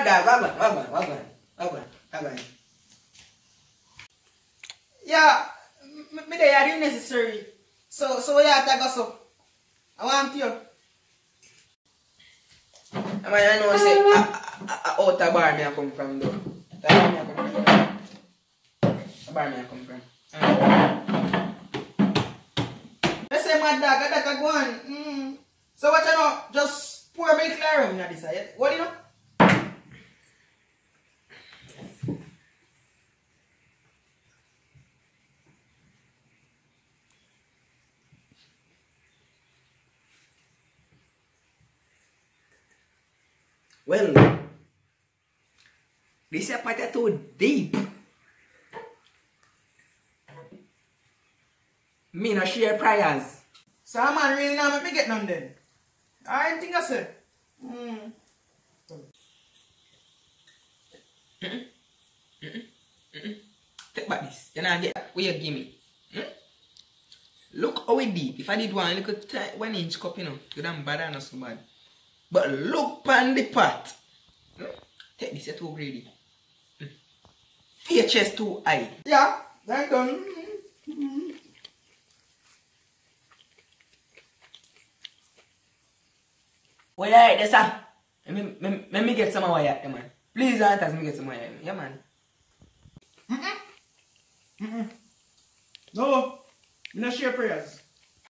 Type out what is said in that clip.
mad dog. Wagwan. Yeah, me they are necessary. So yeah, take us up. I want you. I mean, I know say out the bar me I come from though. The bar me I come from. The bar me I come from. Let's say mad dog, that a go on. So what you know? Just pour milk around in this side. What do you know? Well, this is part too deep. Me no share prayers. So man really now make me get none then. I think I said. Take back this. You know get what you give me. Look how it deep. If I did one little 1 inch cup, you know, you don't bother not so bad. But look on the pot. Take this, you're too greedy. Your chest too high. Yeah, that's done. Well, yeah, that's all. Let me get some more here, man. Please, let me get some more here. Yeah, man. No, I'm not share prayers.